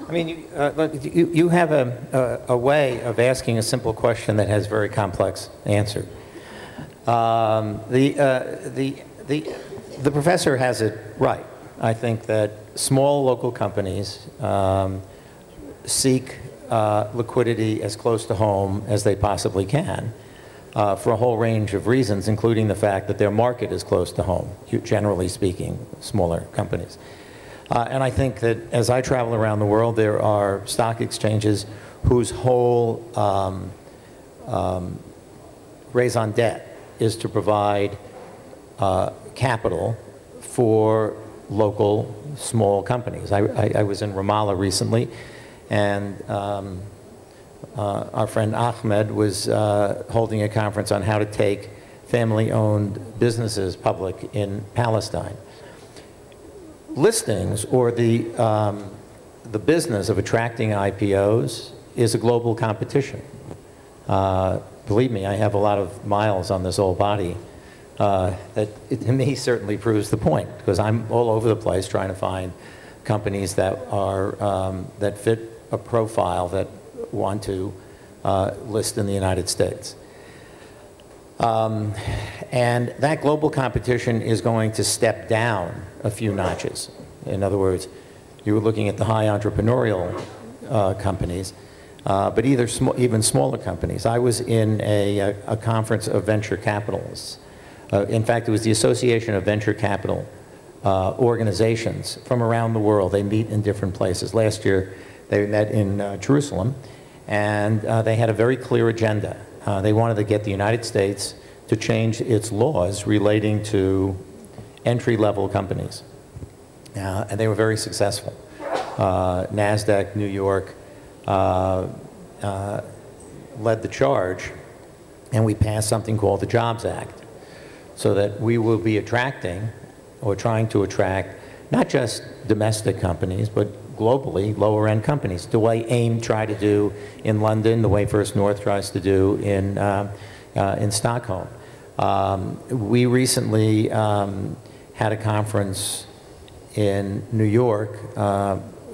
I mean, you have a way of asking a simple question that has very complex answer. The professor has it right. I think that small local companies seek liquidity as close to home as they possibly can for a whole range of reasons, including the fact that their market is close to home, generally speaking, smaller companies. And I think that as I travel around the world, there are stock exchanges whose whole raison d'etre is to provide capital for local small companies. I was in Ramallah recently, and our friend Ahmed was holding a conference on how to take family-owned businesses public in Palestine. Listings, or the business of attracting IPOs, is a global competition. Believe me, I have a lot of miles on this old body. That to me certainly proves the point, because I'm all over the place trying to find companies that are that fit a profile that want to list in the United States. And that global competition is going to step down a few notches. In other words, you were looking at the high entrepreneurial companies, but even smaller companies. I was in a conference of venture capitalists. In fact, it was the Association of Venture Capital organizations from around the world. They meet in different places. Last year, they met in Jerusalem, and they had a very clear agenda. They wanted to get the United States to change its laws relating to entry-level companies. And they were very successful. NASDAQ, New York, led the charge, and we passed something called the Jobs Act, so that we will be attracting, or trying to attract, not just domestic companies, but globally lower-end companies, the way AIM tried to do in London, the way First North tries to do in Stockholm. We recently had a conference in New York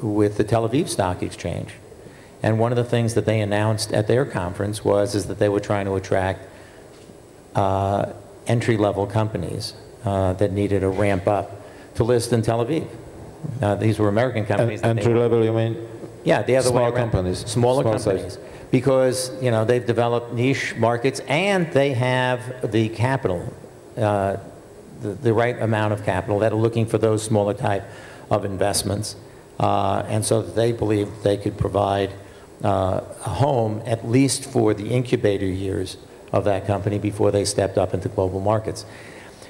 with the Tel Aviv Stock Exchange, and one of the things that they announced at their conference was that they were trying to attract entry-level companies that needed a ramp up to list in Tel Aviv. These were American companies. Entry-level, you mean? Yeah, the other way around. Companies. Smaller companies. Because, you know, they've developed niche markets, and they have the capital, the right amount of capital that are looking for those smaller type of investments. And so they believe they could provide a home, at least for the incubator years of that company before they stepped up into global markets.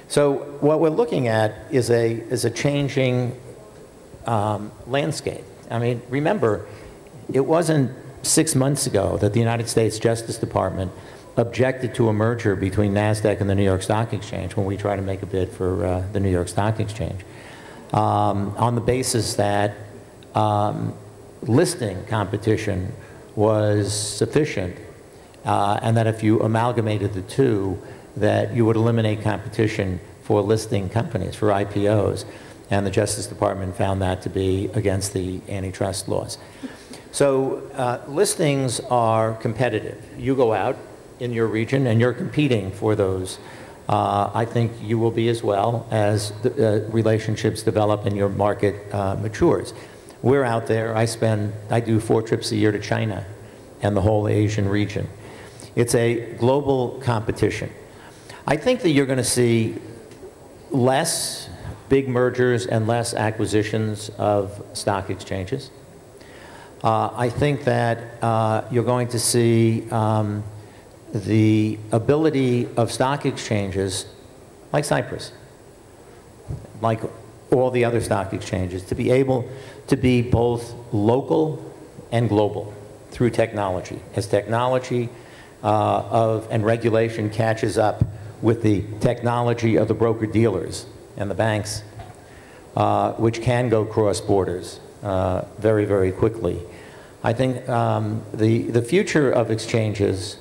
So what we're looking at is a changing landscape. I mean, remember, it wasn't 6 months ago that the United States Justice Department objected to a merger between NASDAQ and the New York Stock Exchange when we tried to make a bid for the New York Stock Exchange, on the basis that listing competition was sufficient, and that if you amalgamated the two, that you would eliminate competition for listing companies, for IPOs. And the Justice Department found that to be against the antitrust laws. So listings are competitive. You go out in your region and you're competing for those. I think you will be as well as the relationships develop and your market matures. We're out there. I do 4 trips a year to China and the whole Asian region. It's a global competition. I think that you're going to see less big mergers and less acquisitions of stock exchanges. I think that you're going to see the ability of stock exchanges, like Cyprus, like all the other stock exchanges, to be able to be both local and global through technology. As technology and regulation catches up with the technology of the broker-dealers and the banks, which can go cross borders very, very quickly. I think the future of exchanges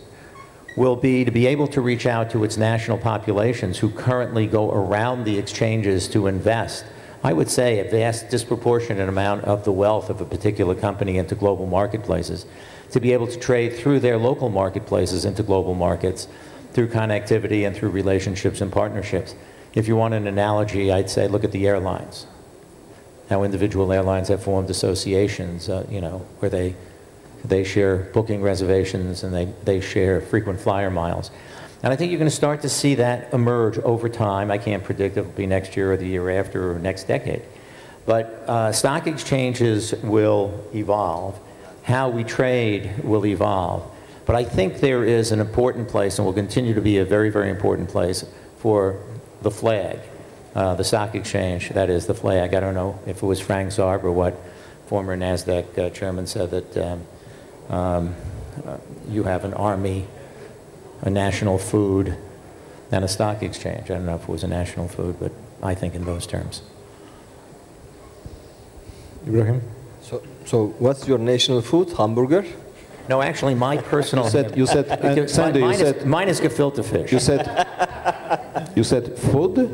will be to be able to reach out to its national populations who currently go around the exchanges to invest, I would say, a vast disproportionate amount of the wealth of a particular company into global marketplaces, to be able to trade through their local marketplaces into global markets, through connectivity and through relationships and partnerships. If you want an analogy, I'd say look at the airlines. How individual airlines have formed associations, you know, where they share booking reservations and they share frequent flyer miles. And I think you're going to start to see that emerge over time. I can't predict if it'll be next year or the year after or next decade. But stock exchanges will evolve. How we trade will evolve. But I think there is an important place, and will continue to be a very, very important place, for the flag, the stock exchange, that is the flag. I don't know if it was Frank Zarb or what former NASDAQ chairman said that you have an army, a national food, and a stock exchange. I don't know if it was a national food, but I think in those terms. Ibrahim? So what's your national food? Hamburger? No, actually, my personal... You said Sandy, mine is gefilte fish. You said food?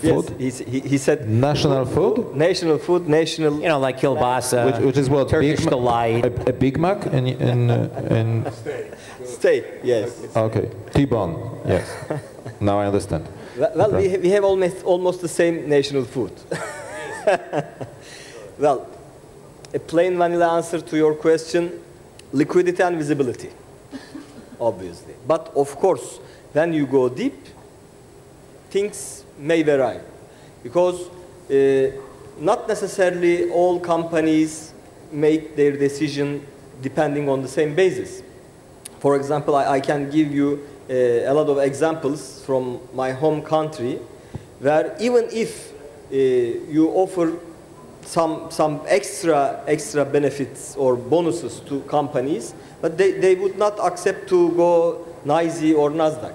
Food? Yes, he said... National food? National food, national... You know, like kielbasa, which is what? Turkish delight. A Big Mac? In Steak, yes. Okay. T-bone, yes. Now I understand. Well, we have almost the same national food. Well, a plain vanilla answer to your question, liquidity and visibility, obviously. But of course, when you go deep, things may vary. Because not necessarily all companies make their decision depending on the same basis. For example, I can give you a lot of examples from my home country, where even if you offer some extra benefits or bonuses to companies, but they would not accept to go NYSE or NASDAQ.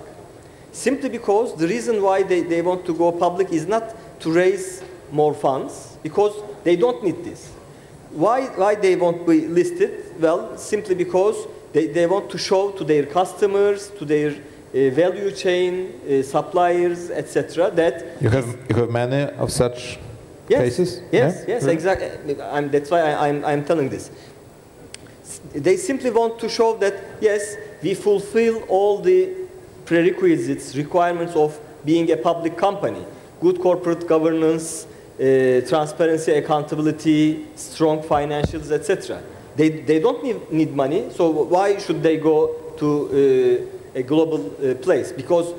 Simply because the reason why they want to go public is not to raise more funds, because they don't need this. Why they won't be listed? Well, simply because they want to show to their customers, to their value chain, suppliers, etc. that... You have many of such cases? Yes, yeah? Yes, exactly. That's why I'm telling this. They simply want to show that, yes, we fulfill all the prerequisites, requirements of being a public company. Good corporate governance, transparency, accountability, strong financials, etc. They don't need money, so why should they go to a global place? Because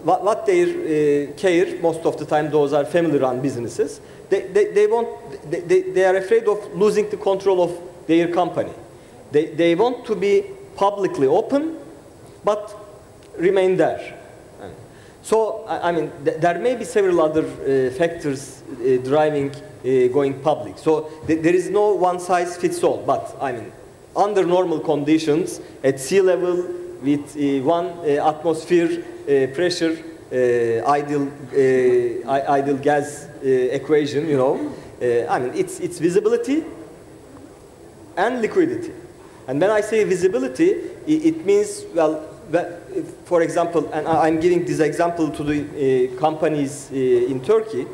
what they care most of the time, those are family-run businesses. They are afraid of losing the control of their company. They want to be publicly open, but remain there. So, I mean, there may be several other factors driving going public. So, there is no one-size-fits-all. But, I mean, under normal conditions, at sea level, with one atmosphere pressure, ideal gas equation, you know, I mean, it's visibility and liquidity. And when I say visibility, it means, well, for example, and I'm giving this example to the companies in Turkey,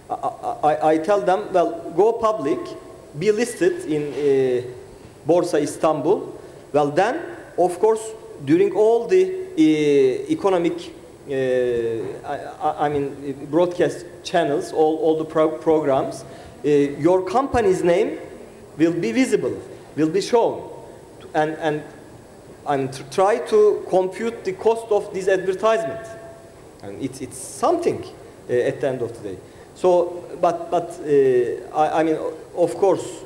I tell them, well, go public, be listed in Borsa Istanbul. Well, then, of course, during all the economic, I mean, broadcast channels, all the programs, your company's name will be visible, will be shown, and try to compute the cost of this advertisement. And it's something at the end of the day. So, but I mean, of course,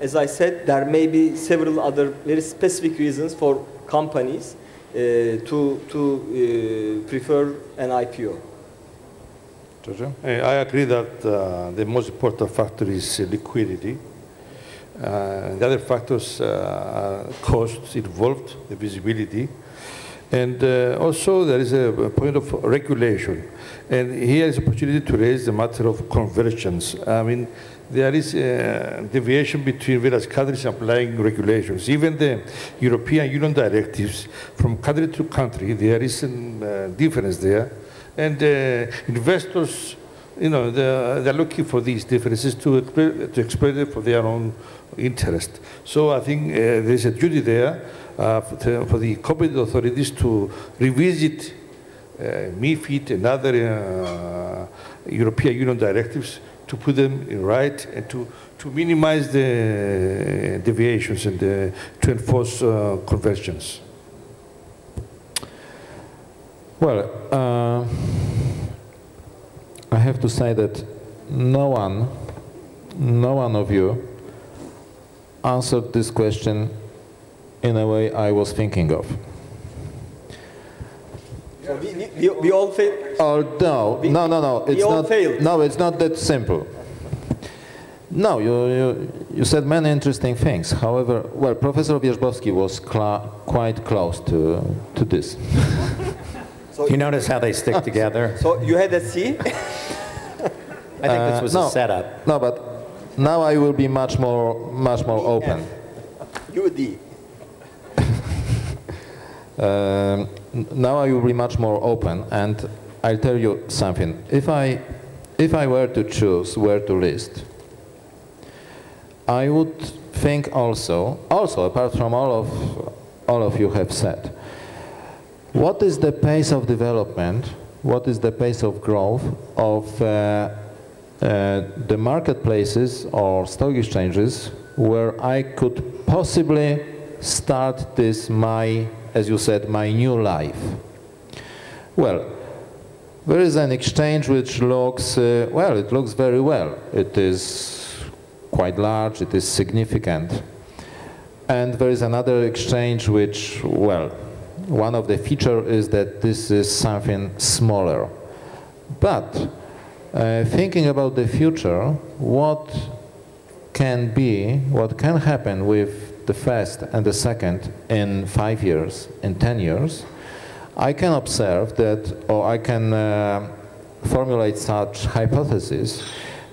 as I said, there may be several other very specific reasons for companies to prefer an IPO. I agree that the most important factor is liquidity. The other factors are costs involved, the visibility, and also there is a point of regulation. And here is an opportunity to raise the matter of convergence. I mean, there is a deviation between various countries applying regulations. Even the European Union directives, from country to country, there is a difference there. And investors you know, they're looking for these differences to exploit it for their own interest. So I think there's a duty there for the competent authorities to revisit MiFID and other European Union directives to put them in right and to minimize the deviations and to enforce conversions. Well, I have to say that no one of you answered this question in a way I was thinking of. So we all fail. Oh, no, it's not. Failed. No, it's not that simple. No, you said many interesting things. However, well, Professor Wierzbowski was quite close to this. So you notice how they stick together? So you had a C? I think this was a setup. No, but now I will be much more open. You D. Now I will be much more open, and I'll tell you something. If I were to choose where to list, I would think also apart from all of you have said, what is the pace of development? What is the pace of growth of the marketplaces or stock exchanges where I could possibly start this as you said, my new life? Well, there is an exchange which looks, well, it looks very well. It is quite large, it is significant. And there is another exchange which, well, one of the features is that this is something smaller. But thinking about the future, what can happen with the first and the second in 5 years, in 10 years, I can observe that, or I can formulate such hypothesis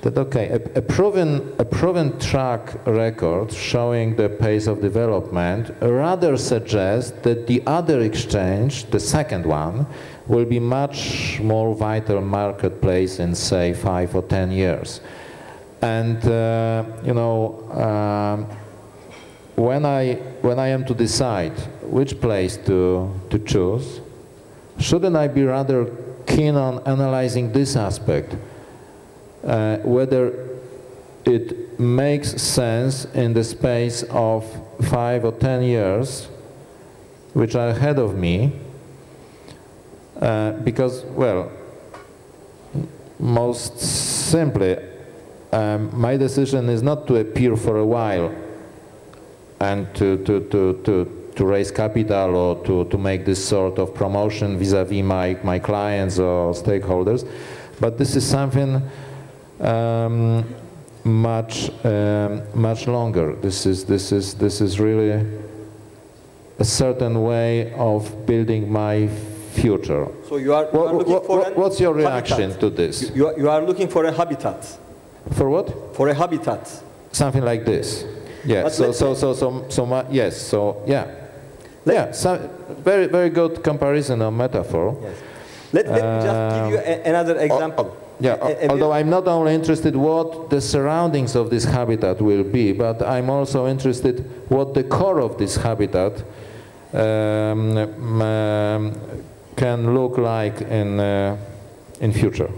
that, okay, a proven track record showing the pace of development rather suggests that the other exchange, the second one, will be much more vital marketplace in, say, 5 or 10 years. And, you know, when I am to decide which place to choose, shouldn't I be rather keen on analyzing this aspect? Whether it makes sense in the space of 5 or 10 years, which are ahead of me, because, well, most simply, my decision is not to appear for a while and to raise capital or to make this sort of promotion vis-a-vis my clients or stakeholders, but this is something much longer. This is really a certain way of building my future. So you are looking for what's your reaction habitat. to this? You are looking for a habitat. For what? For a habitat. Something like this. Yeah. Very, very good comparison or metaphor. Yes. Let me just give you another example. Although I'm not only interested what the surroundings of this habitat will be, but I'm also interested what the core of this habitat can look like in future.